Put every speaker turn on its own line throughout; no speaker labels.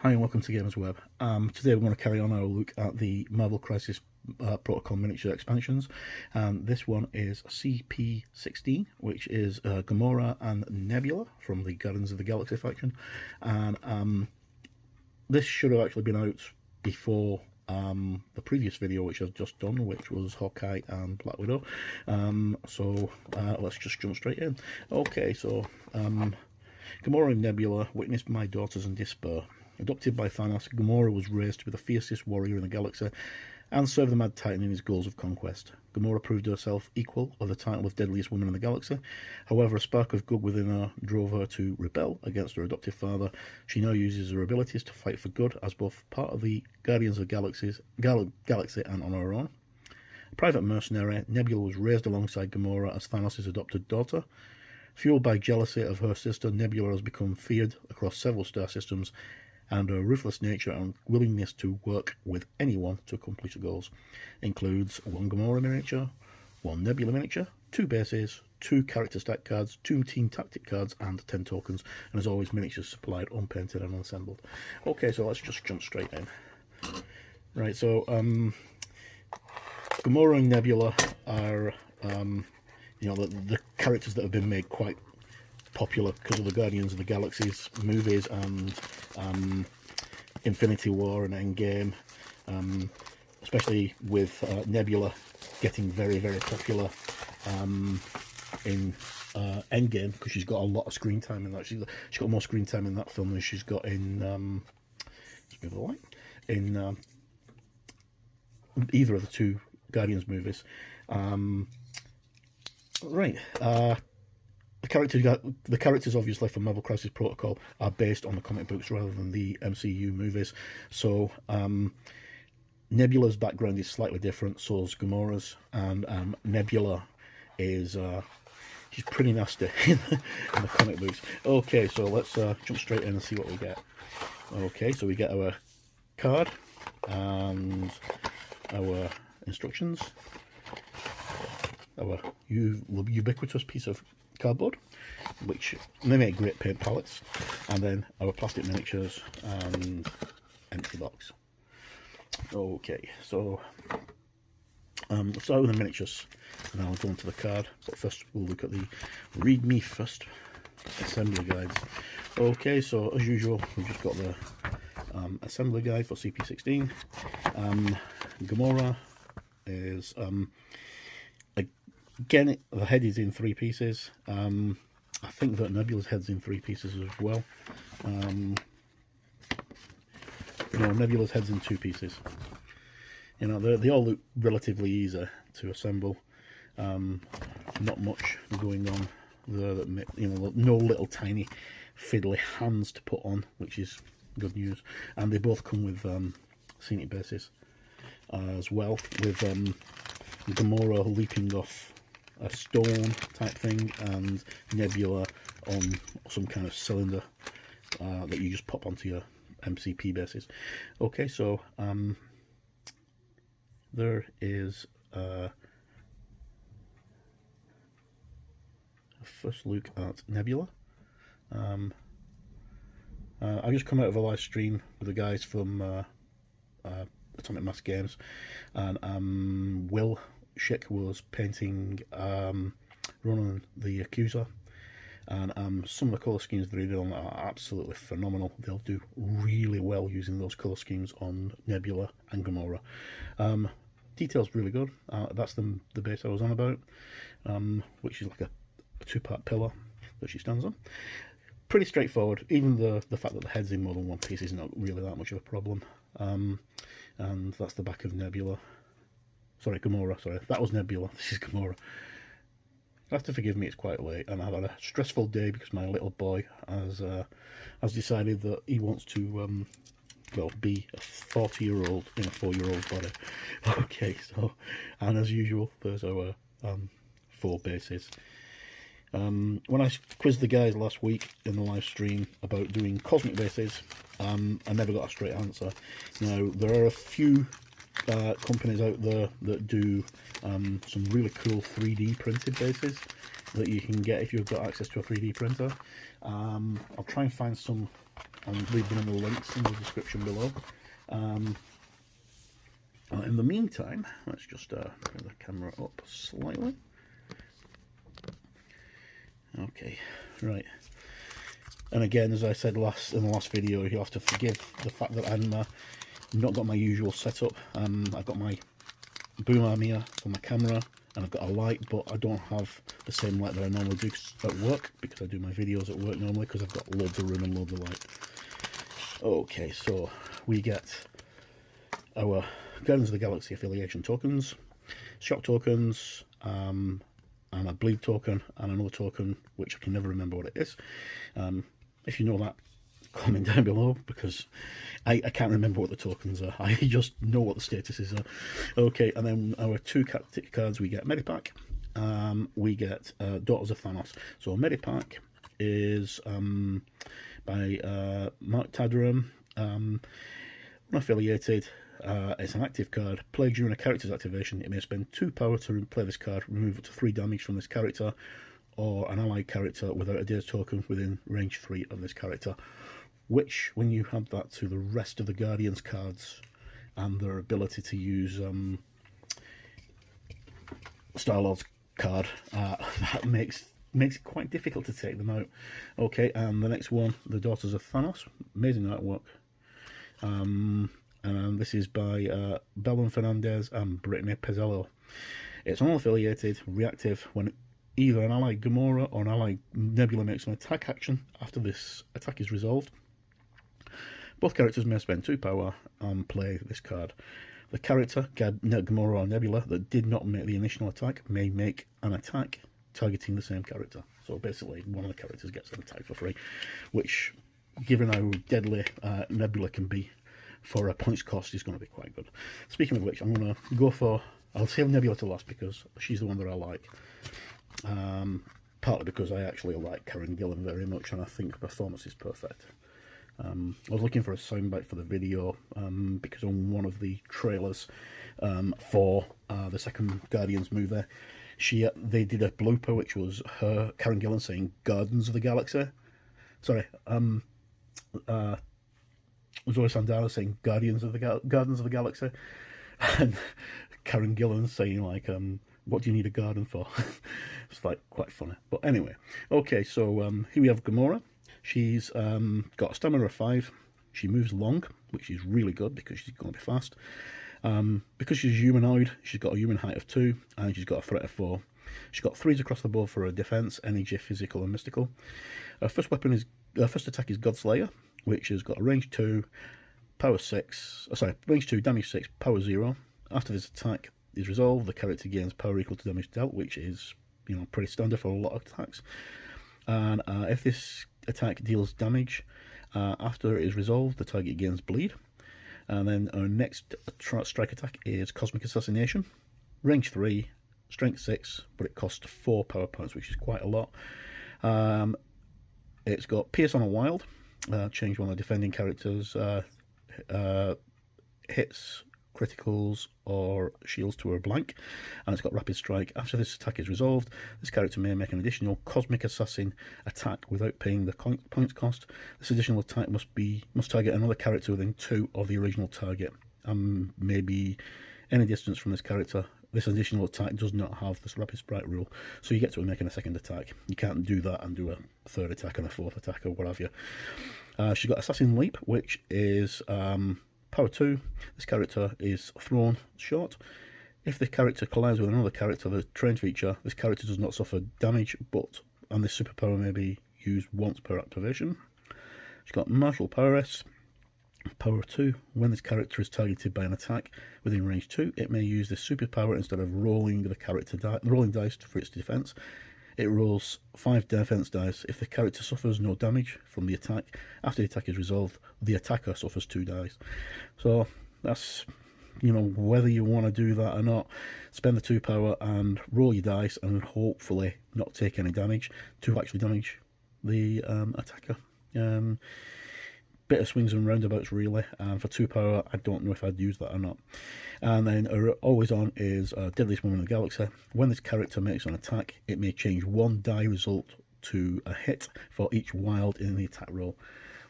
Hi and welcome to Gamers Web. Today we're going to carry on our look at the Marvel Crisis Protocol miniature expansions. This one is CP16, which is Gamora and Nebula from the Guardians of the Galaxy faction. And this should have actually been out before the previous video which I've just done, which was Hawkeye and Black Widow. So let's just jump straight in. Okay, so Gamora and Nebula witnessed my daughters in despair. Adopted by Thanos, Gamora was raised to be the fiercest warrior in the galaxy and serve the Mad Titan in his goals of conquest. Gamora proved herself equal of the title of deadliest woman in the galaxy. However, a spark of good within her drove her to rebel against her adoptive father. She now uses her abilities to fight for good as both part of the Guardians of the Galaxy and on her own. A private mercenary, Nebula was raised alongside Gamora as Thanos' adopted daughter. Fueled by jealousy of her sister, Nebula has become feared across several star systems, and her ruthless nature and willingness to work with anyone to accomplish the goals includes one Gamora miniature, one Nebula miniature, 2 bases, 2 character stack cards, 2 team tactic cards, and 10 tokens, and as always miniatures supplied unpainted and unassembled. Okay, so let's just jump straight in. Right, so Gamora and Nebula are the characters that have been made quite popular because of the Guardians of the Galaxy's movies and Infinity War and Endgame, especially with Nebula getting very, very popular in Endgame because she's got a lot of screen time in that. She's got more screen time in that film than she's got in either of the 2 Guardians movies. The characters obviously from Marvel Crisis Protocol are based on the comic books rather than the MCU movies. So Nebula's background is slightly different, so is Gamora's, and Nebula is she's pretty nasty in the comic books. Okay, so let's jump straight in and see what we get. Okay, so we get our card and our instructions, our ubiquitous piece of cardboard, which they make great paint palettes, and then our plastic miniatures and empty box. Okay, so let's start with the miniatures and I'll go into the card, but first we'll look at the read me first assembly guides. Okay, so as usual we've just got the assembly guide for CP16. Gamora is again, the head is in 3 pieces. I think that Nebula's head's in 3 pieces as well. No, Nebula's head's in 2 pieces. You know, they all look relatively easy to assemble. Not much going on there that no little tiny fiddly hands to put on, which is good news. And they both come with scenic bases as well, with Gamora leaping off a stone type thing and Nebula on some kind of cylinder that you just pop onto your MCP bases. Okay, so there is a first look at Nebula. I just come out of a live stream with the guys from Atomic Mass Games, and Will Schick was painting Ronan the Accuser, and some of the colour schemes they're on are absolutely phenomenal. They'll do really well using those colour schemes on Nebula and Gamora. Detail's really good. That's the base I was on about, which is like a 2-part pillar that she stands on. Pretty straightforward. Even the fact that the head's in more than 1 piece is not really that much of a problem. And that's the back of Nebula. Sorry, Gamora, sorry. That was Nebula. This is Gamora. You have to forgive me, it's quite late, and I've had a stressful day because my little boy has decided that he wants to, be a 40-year-old in a 4-year-old body. Okay, so, and as usual, there's our 4 bases. When I quizzed the guys last week in the live stream about doing cosmic bases, I never got a straight answer. Now, there are a few companies out there that do some really cool 3D printed bases that you can get if you've got access to a 3D printer. I'll try and find some I'll leave them in the links in the description below. In the meantime, let's just bring the camera up slightly. Okay, right. And again, as I said in the last video, you have to forgive the fact that I'm not got my usual setup. I've got my boom arm here for my camera, and I've got a light, but I don't have the same light that I normally do at work, because I do my videos at work normally, because I've got loads of room and loads of light. Okay, so we get our Guardians of the Galaxy affiliation tokens, shock tokens, and a bleed token, and another token which I can never remember what it is. If you know that, comment down below, because I can't remember what the tokens are. I just know what the statuses are. Okay, and then our two ticket cards, we get Medipack, we get Daughters of Thanos. So Medipack is by Marc, unaffiliated. It's an active card. Played during a character's activation, it may spend 2 power to play this card, remove up to 3 damage from this character or an allied character without a daze token within range 3 of this character. Which, when you add that to the rest of the Guardians cards and their ability to use Star-Lord's card, that makes it quite difficult to take them out. Okay, and the next one, the Daughters of Thanos. Amazing artwork. And this is by Belen Fernandez and Brittany Pezzello. It's unaffiliated, reactive. When either an allied Gamora or an allied Nebula makes an attack action after this attack is resolved, both characters may spend 2 power and play this card. The character, Gamora or Nebula, that did not make the initial attack may make an attack targeting the same character. So basically, one of the characters gets an attack for free, which, given how deadly Nebula can be, for a points cost, is going to be quite good. Speaking of which, I'm going to go for... I'll save Nebula to last because she's the one that I like. Partly because I actually like Karen Gillan very much, and I think her performance is perfect. I was looking for a soundbite for the video because on one of the trailers for the second Guardians movie, they did a blooper which was her, Karen Gillan, saying "Gardens of the Galaxy." Sorry, Zoe Saldana saying Gardens of the Galaxy, and Karen Gillan saying like, "What do you need a garden for?" It's like quite funny. But anyway, okay, so here we have Gamora. She's got a stamina of 5. She moves long, which is really good because she's going to be fast. Because she's humanoid, she's got a human height of 2, and she's got a threat of 4. She's got 3s across the board for her defense, energy, physical, and mystical. Her first attack is Godslayer, which has got a range 2, power 6. Range 2, damage 6, power 0. After this attack is resolved, the character gains power equal to damage dealt, which is, you know, pretty standard for a lot of attacks. And if this attack deals damage after it is resolved, the target gains bleed. And then our next strike attack is Cosmic Assassination, range 3, strength 6, but it costs 4 power points, which is quite a lot. It's got Pierce on a Wild, change one of the defending characters' hits, criticals, or shields to a blank, and it's got Rapid Strike. After this attack is resolved, this character may make an additional Cosmic Assassin attack without paying the points cost. This additional attack must target another character within 2 of the original target, and maybe any distance from this character. This additional attack does not have this Rapid Strike rule, so you get to making a second attack. You can't do that and do a third attack and a fourth attack or what have you. She's got Assassin Leap, which is power 2. This character is thrown short. If the character collides with another character, the trained feature, this character does not suffer damage, and this superpower may be used once per activation. She's got Martial Prowess, power 2. When this character is targeted by an attack within range 2, it may use this superpower instead of rolling dice for its defense. It rolls 5 defense dice. If the character suffers no damage from the attack, after the attack is resolved, the attacker suffers 2 dice. So that's, you know, whether you want to do that or not, spend the 2 power and roll your dice and hopefully not take any damage to actually damage the attacker. Bit of swings and roundabouts really, and for 2 power I don't know if I'd use that or not. And then always on is Deadliest Woman in the Galaxy. When this character makes an attack, it may change 1 die result to a hit for each wild in the attack roll,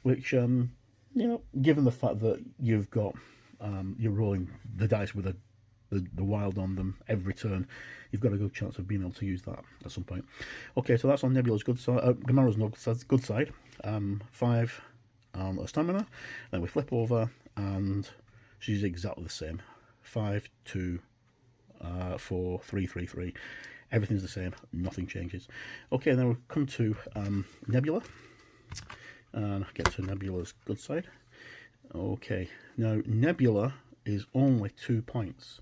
which, you know, given the fact that you've got, you're rolling the dice with the wild on them every turn, you've got a good chance of being able to use that at some point. Okay, so that's on Nebula's good side, Gamora's good side. 5 stamina, then we flip over and she's exactly the same. 5, 2, 4, 3, 3, 3. Everything's the same, nothing changes. Okay, then we'll come to Nebula, and get to Nebula's good side. Okay, now Nebula is only 2 points,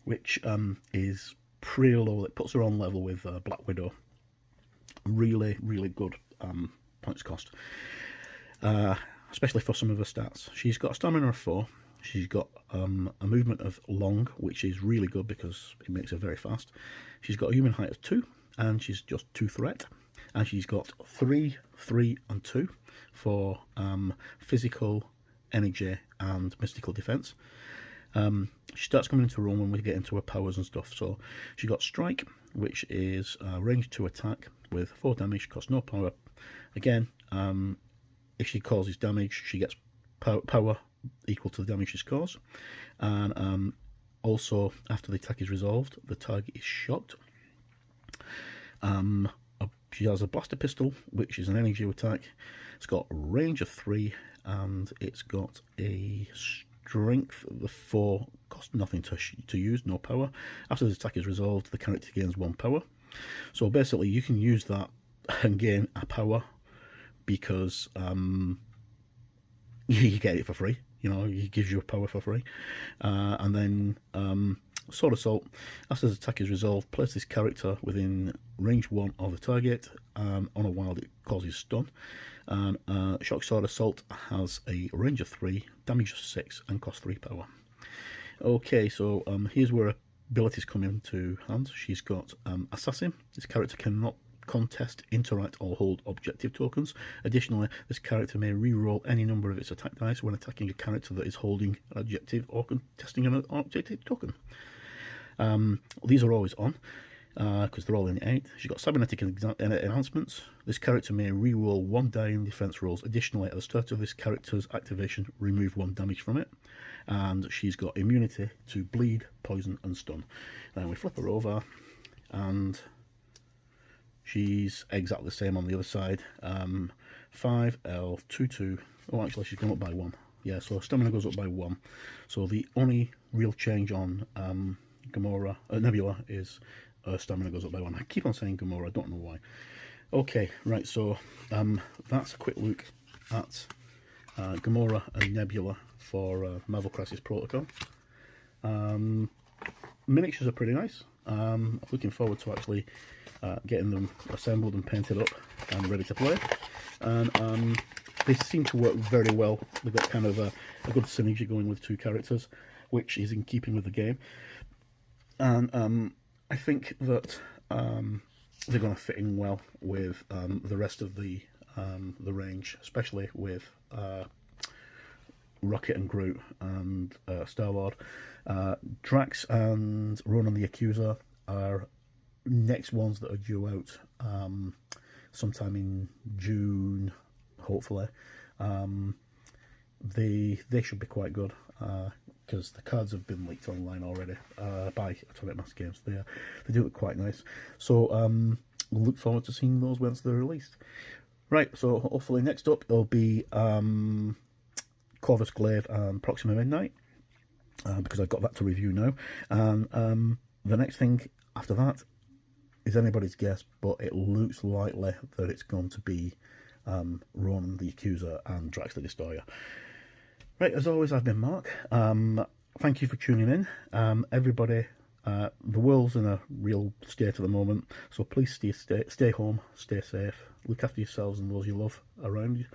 which is pretty low. It puts her on level with Black Widow. Really, really good points cost, especially for some of her stats. She's got a stamina of 4. She's got a movement of long, which is really good because it makes her very fast. She's got a human height of 2, and she's just 2 threat. And she's got 3, 3, and 2 for physical, energy, and mystical defense. She starts coming into her own when we get into her powers and stuff. So she got strike, which is range 2 attack with 4 damage, costs no power. Again, if she causes damage, she gets power equal to the damage she scores. And also, after the attack is resolved, the target is shocked. She has a blaster pistol, which is an energy attack. It's got a range of 3, and it's got a strength of 4, cost nothing to use, no power. After the attack is resolved, the character gains 1 power. So basically, you can use that and gain a power because you get it for free. You know, it gives you a power for free. And then Sword Assault. After the attack is resolved, place this character within range 1 of the target. On a wild, it causes stun. And Shock Sword Assault has a range of 3, damage of 6, and costs 3 power. Okay, so here's where abilities come into hand. She's got Assassin. This character cannot contest, interact, or hold objective tokens. Additionally, this character may re-roll any number of its attack dice when attacking a character that is holding an objective or contesting an objective token. These are always on because they're all in 8. She's got cybernetic enhancements. This character may re-roll 1 die in defense rolls. Additionally, at the start of this character's activation, remove 1 damage from it. And she's got immunity to bleed, poison, and stun. Then we flip her over, and she's exactly the same on the other side. 5L 2-2. Oh, actually, she's gone up by 1. Yeah, so stamina goes up by 1. So the only real change on Nebula is stamina goes up by 1. I keep on saying Gamora, I don't know why. Okay, right, so that's a quick look at Gamora and Nebula for Marvel Crisis Protocol. Miniatures are pretty nice. Looking forward to actually getting them assembled and painted up and ready to play. And they seem to work very well. They've got kind of a good synergy going with 2 characters, which is in keeping with the game. And I think that they're going to fit in well with the rest of the range, especially with Rocket and Groot and Star-Lord. Drax and Ronan the Accuser are next ones that are due out sometime in June, hopefully. They should be quite good because the cards have been leaked online already by Atomic Mass Games. They do look quite nice. So we'll look forward to seeing those once they're released. Right, so hopefully next up it'll be Corvus Glaive and Proxima Midnight, because I've got that to review now. And the next thing after that is anybody's guess, but it looks likely that it's going to be Ronan the Accuser and Drax the Destroyer. Right, as always, I've been Mark. Thank you for tuning in. Everybody, the world's in a real state at the moment, so please stay home, stay safe, look after yourselves and those you love around you,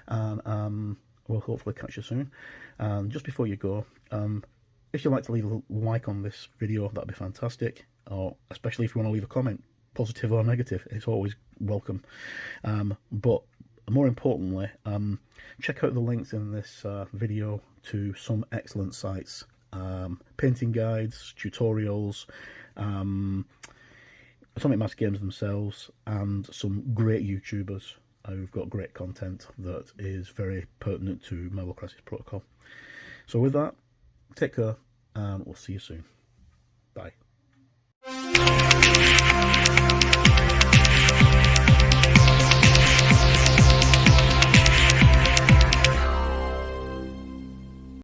and we'll hopefully catch you soon. And just before you go, if you'd like to leave a like on this video, that'd be fantastic, or especially if you want to leave a comment, positive or negative, it's always welcome. But more importantly, check out the links in this video to some excellent sites, painting guides, tutorials, Atomic Mass Games themselves, and some great YouTubers We've got great content that is very pertinent to Marvel Crisis Protocol. So with that, take care, and we'll see you soon. Bye.